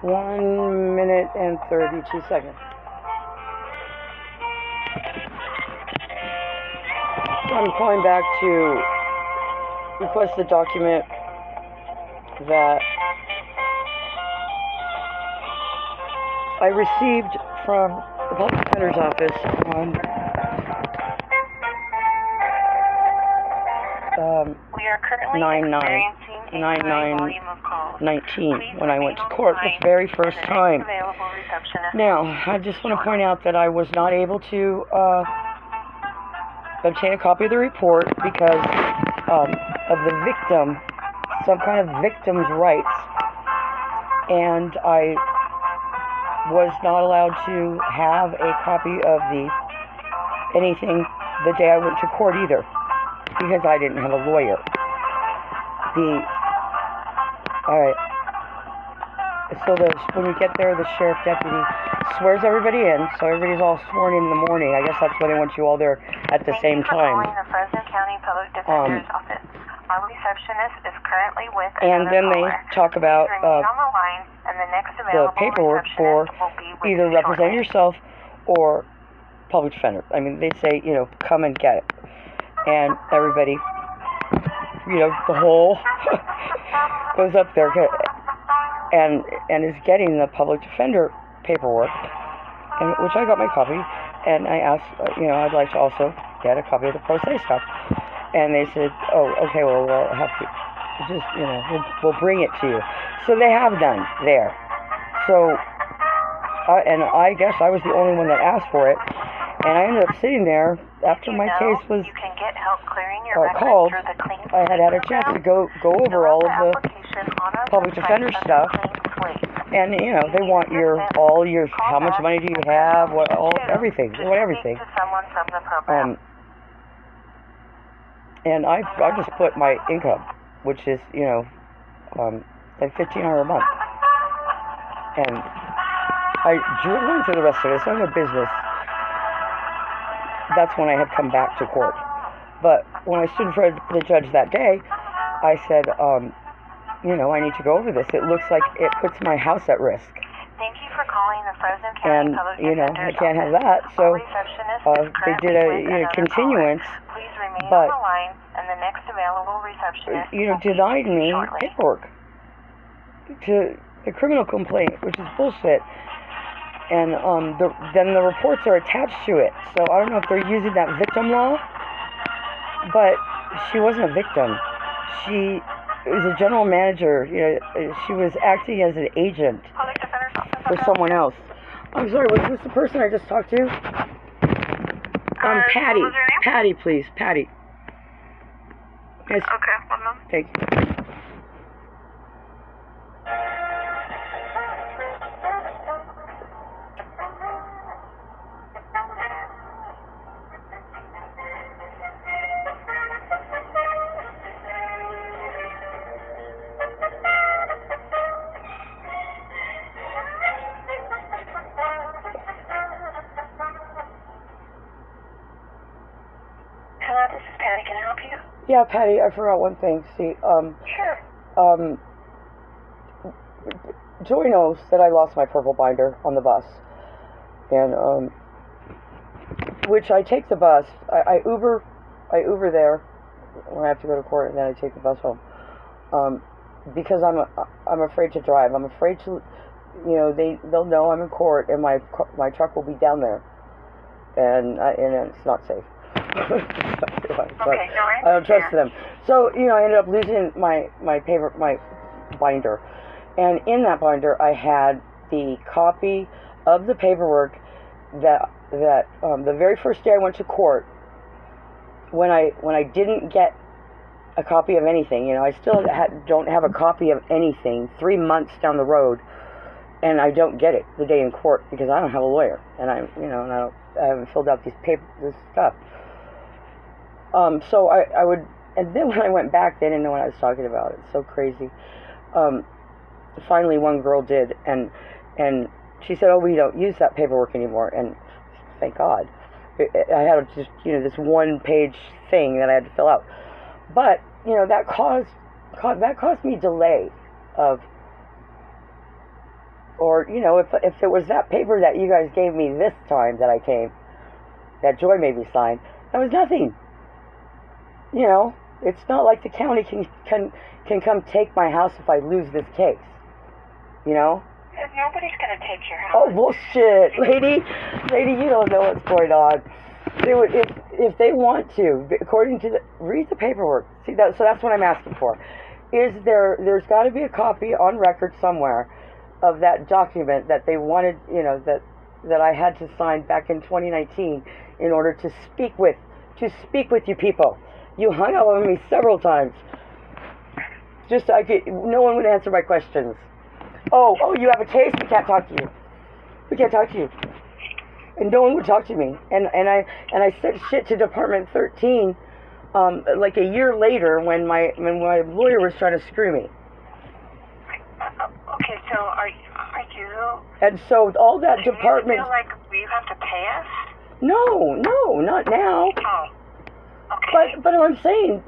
1 minute and 32 seconds. So I'm calling back to request the document that I received from the Public Defender's Office on we are currently 9/9/19 when I went to court the very first time. Now, I just want to point out that I was not able to obtain a copy of the report because of the victim, some kind of victim's rights, and I was not allowed to have a copy of anything the day I went to court either, because I didn't have a lawyer. Alright, so when you get there, the sheriff deputy swears everybody in, so everybody's all sworn in the morning. I guess that's why they want you all there at the same time. Thank you for calling the Fresno County Public Defender's Office. Our receptionist is currently with and then they talk about the paperwork for either representing yourself or public defender. I mean, they say, come and get it. And everybody, the whole goes up there and is getting the public defender paperwork, and which I got my copy, and I asked, I'd like to also get a copy of the pro se stuff. And they said, oh, okay, well, we'll have to just, we'll bring it to you. So they have done there. So, and I guess I was the only one that asked for it. And I ended up sitting there after my case was called. I had a chance to go over all of the public defender stuff. And, they want how much money do you have, everything. They want everything. And I just put my income, which is, like $1,500 a month. And I went through the rest of it. So I have a business. That's when I had come back to court. But when I stood in front of the judge that day, I said, I need to go over this. It looks like it puts my house at risk. Thank you for calling the Fresno County Public Defender's I can't have that. So they did a continuance, but denied me paperwork to the criminal complaint, which is bullshit. And then the reports are attached to it. So I don't know if they're using that victim law, but she wasn't a victim. She was a general manager. She was acting as an agent for someone else. I'm sorry, was this the person I just talked to? Patty. What was your name? Patty, please. Patty. Yes. Okay, one moment. Thank you. Hello, this is Patty. Can I help you? Yeah, Patty, I forgot one thing. See, Sure. Joy knows that I lost my purple binder on the bus. And, which I take the bus. I Uber there when I have to go to court, and then I take the bus home. Because I'm afraid to drive. I'm afraid to, they'll know I'm in court, and my truck will be down there. And it's not safe. I don't trust them. So, I ended up losing my binder. And in that binder, I had the copy of the paperwork that the very first day I went to court, when I didn't get a copy of anything, I still don't have a copy of anything 3 months down the road, and I don't get it the day in court because I don't have a lawyer, and I haven't filled out this stuff. So I would, and then when I went back, they didn't know what I was talking about. It's so crazy. Finally, one girl did, and she said, "Oh, we don't use that paperwork anymore." And thank God, I had just this one-page thing that I had to fill out. But that caused me delay of Or, you know, if it was that paper that you guys gave me this time that I came, that Joy made me sign, that was nothing. You know, it's not like the county can come take my house if I lose this case. You know? Nobody's going to take your house. Oh, bullshit. Lady, you don't know what's going on. They would, if they want to, according to read the paperwork. See, so that's what I'm asking for. There's got to be a copy on record somewhere of that document that they wanted, you know, that I had to sign back in 2019 in order to speak with you people. You hung up on me several times. Just no one would answer my questions. Oh, you have a case? We can't talk to you. We can't talk to you. And no one would talk to me. And I said shit to Department 13 like a year later when my lawyer was trying to screw me. Okay, so are you? And so all that department. You feel like you have to pay us? No, not now. Oh. Okay. But I'm saying,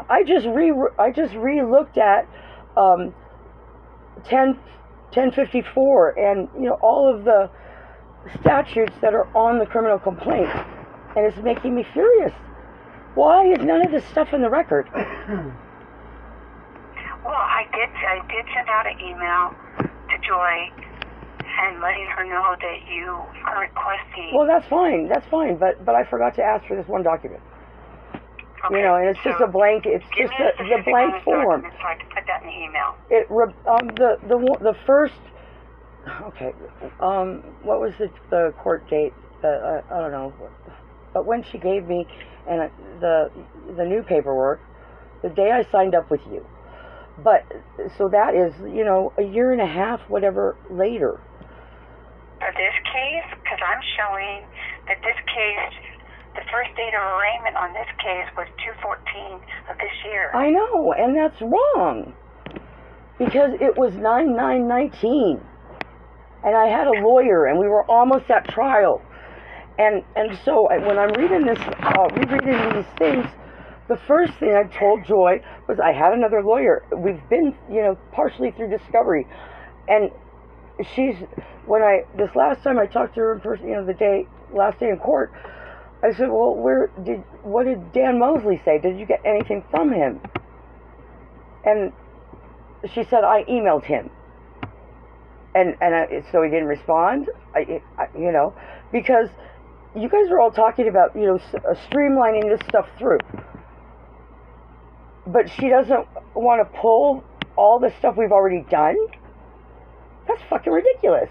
I just re-looked at 1054 and, you know, all of the statutes that are on the criminal complaint, and it's making me furious. Why is none of this stuff in the record? Well, I did send out an email to Joy and letting her know that you are requesting. Well, that's fine, but I forgot to ask for this one document. Okay, you know, and it's just a blank. It's just the blank form. So I can put that in the email. The first. Okay. What was the court date? I don't know. But when she gave me and the new paperwork, the day I signed up with you. But so that is, you know, a year and a half, whatever later. For this case, because I'm showing that this case. The first date of arraignment on this case was 2/14 of this year. I know, and that's wrong. Because it was 9/9/19. And I had a lawyer, and we were almost at trial. And so when I'm reading rereading these things, the first thing I told Joy was I had another lawyer. We've been, you know, partially through discovery. And this last time I talked to her in person, you know, last day in court, I said, well, what did Dan Moseley say? Did you get anything from him? And she said, I emailed him. And so he didn't respond, you know, because you guys are all talking about, you know, streamlining this stuff through. But she doesn't want to pull all the stuff we've already done? That's fucking ridiculous.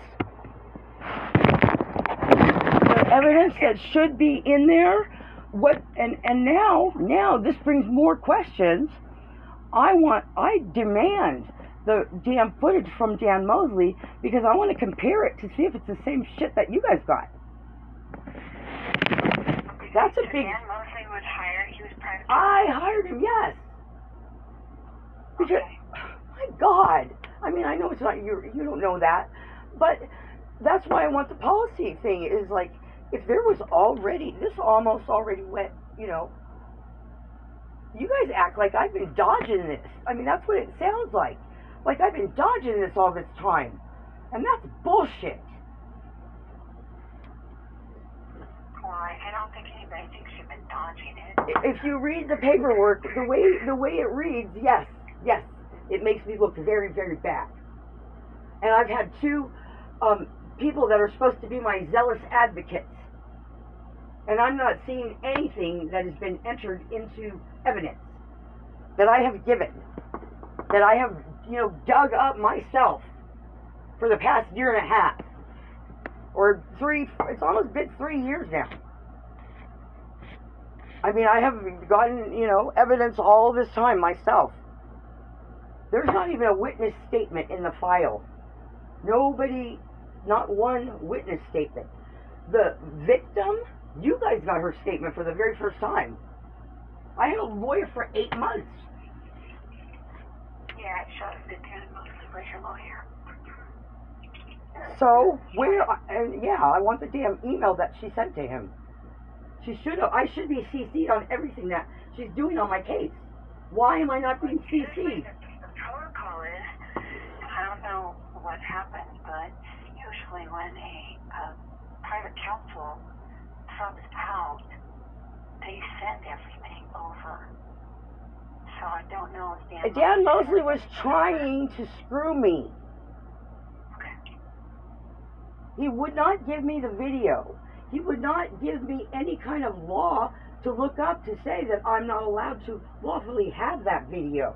Evidence that should be in there. And now this brings more questions. I demand the damn footage from Dan Moseley because I want to compare it to see if it's the same shit that you guys got. That's a big. Dan Moseley was hired. He was private. I hired him, yes. Because, my God, I mean, I know it's not you don't know that, but that's why I want the policy thing is like. If there was this almost already went, you know, you guys act like I've been dodging this. I mean, that's what it sounds like. Like I've been dodging this all this time. And that's bullshit. Well, I don't think anybody thinks you've been dodging it. If you read the paperwork, the way it reads, yes, it makes me look very, very bad. And I've had two people that are supposed to be my zealous advocates. And I'm not seeing anything that has been entered into evidence that I have given, that I have, you know, dug up myself for the past year and a half. Or it's almost been 3 years now. I mean, I have gotten, you know, evidence all this time myself. There's not even a witness statement in the file. Nobody, not one witness statement. The victim, you guys got her statement for the very first time. I had a lawyer for 8 months. Yeah, it shows that Dan Moseley was your lawyer. So, I want the damn email that she sent to him. I should be CC'd on everything that she's doing on my case. Why am I not being CC'd? The protocol is, I don't know what happened, but usually when a private counsel subs out, they send everything over. So I don't know if Dan Moseley was trying to screw me. Okay. He would not give me the video. He would not give me any kind of law to look up to say that I'm not allowed to lawfully have that video.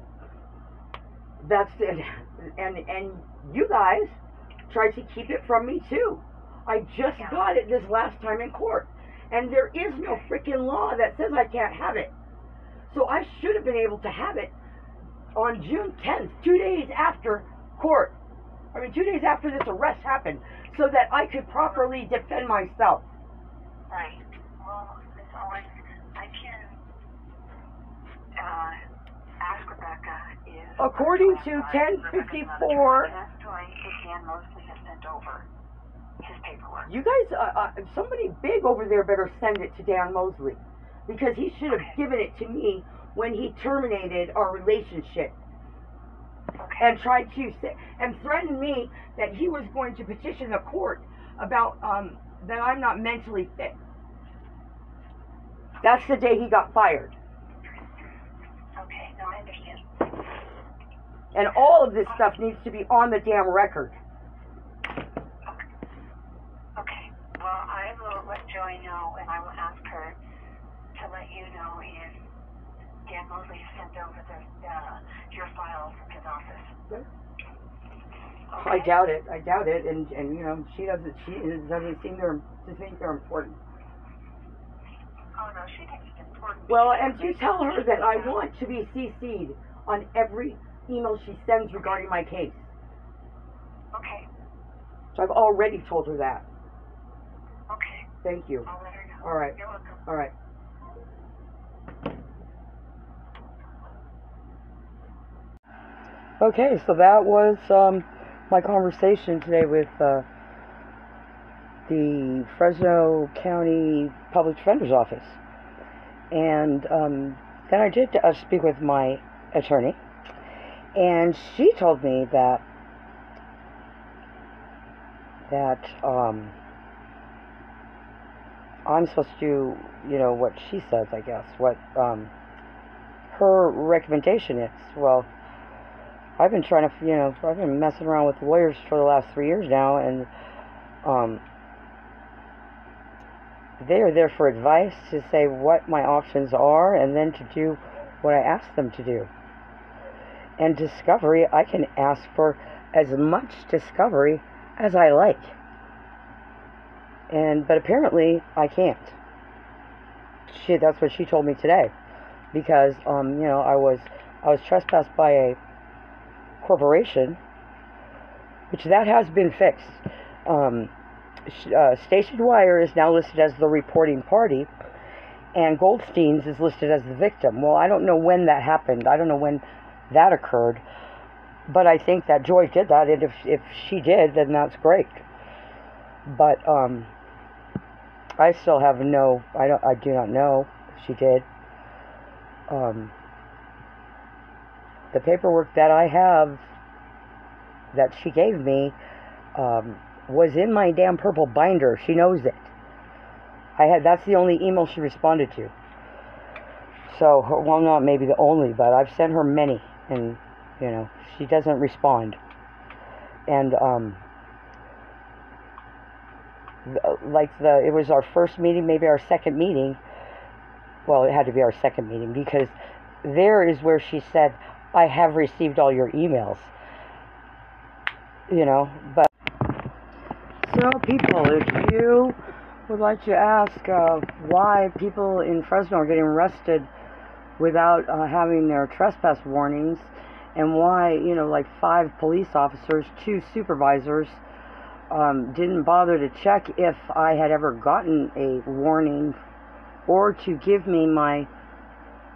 That's it. And you guys tried to keep it from me too. I just got it this last time in court. And there is no freaking law that says I can't have it. So I should have been able to have it on June 10th, 2 days after court. 2 days after this arrest happened, so that I could properly defend myself. Right. Well, as always, I can ask Rebecca if... According to 1054... Dan Moseley has sent over his paperwork. You guys, somebody big over there better send it to Dan Moseley. Because he should have given it to me when he terminated our relationship. Okay. And tried to say, and threatened me that he was going to petition the court about that I'm not mentally fit. That's the day he got fired. Okay, no, I understand. And all of this stuff needs to be on the damn record. Okay. Well, I will let Joy know, and I will ask her to let you know if Dan Moseley sent over your file from his office. Okay. Okay. I doubt it, and you know, she doesn't seem to think they're important. Oh no, she thinks it's important. Well, and you tell her that I want to be CC'd on every email she sends regarding my case. Okay. So I've already told her that. Okay. Thank you. I'll let her know. All right. You're welcome. All right. Okay, so that was my conversation today with the Fresno County Public Defender's Office. And then I did speak with my attorney, and she told me that I'm supposed to do, you know, what she says, I guess, what her recommendation is. Well, I've been trying to, you know, I've been messing around with lawyers for the last 3 years now, and they are there for advice, to say what my options are, and then to do what I ask them to do. And discovery, I can ask for as much discovery as I like. But apparently I can't. That's what she told me today, because you know, I was trespassed by a corporation, which that has been fixed. Station Dyer is now listed as the reporting party, and Goldstein's is listed as the victim. Well, I don't know when that happened. I don't know when that occurred, but I think that Joy did that, and if she did, then that's great. But I still have I do not know if she did. The paperwork that I have that she gave me was in my damn purple binder. She knows it. That's the only email she responded to. So, well, not maybe the only, but I've sent her many, and you know, she doesn't respond. And it was our first meeting, maybe our second meeting. Well, it had to be our second meeting, because there is where she said, I have received all your emails. You know, but so people, if you would like to ask why people in Fresno are getting arrested without having their trespass warnings, and why, you know, like 5 police officers, 2 supervisors didn't bother to check if I had ever gotten a warning, or to give me my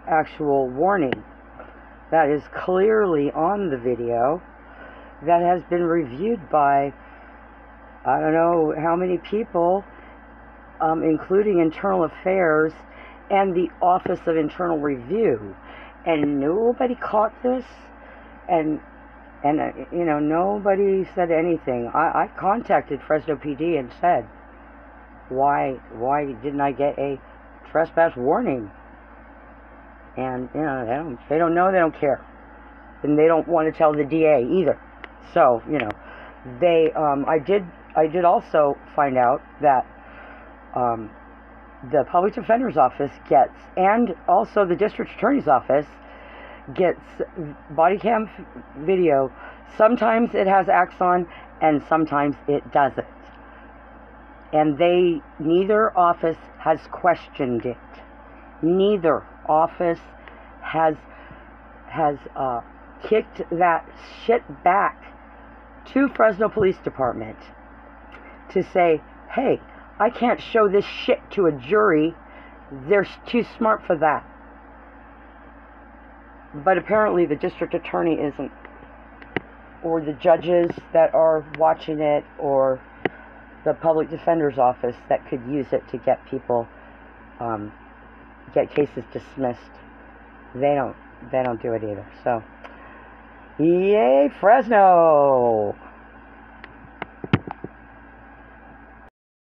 actual warning. That is clearly on the video, that has been reviewed by I don't know how many people, including Internal Affairs and the Office of Internal Review, and nobody caught this. And And, you know, nobody said anything. I contacted Fresno PD and said, why didn't I get a trespass warning? And, you know, they don't know, they don't care. And they don't want to tell the DA either. So, you know, I did also find out that the public defender's office gets, and also the district attorney's office gets body cam video. Sometimes it has Axon and sometimes it doesn't. And neither office has questioned it. Neither office has kicked that shit back to Fresno Police Department to say, hey, I can't show this shit to a jury. They're too smart for that. But apparently the district attorney isn't, or the judges that are watching it, or the public defender's office that could use it to get people, get cases dismissed. They don't do it either. So, yay, Fresno!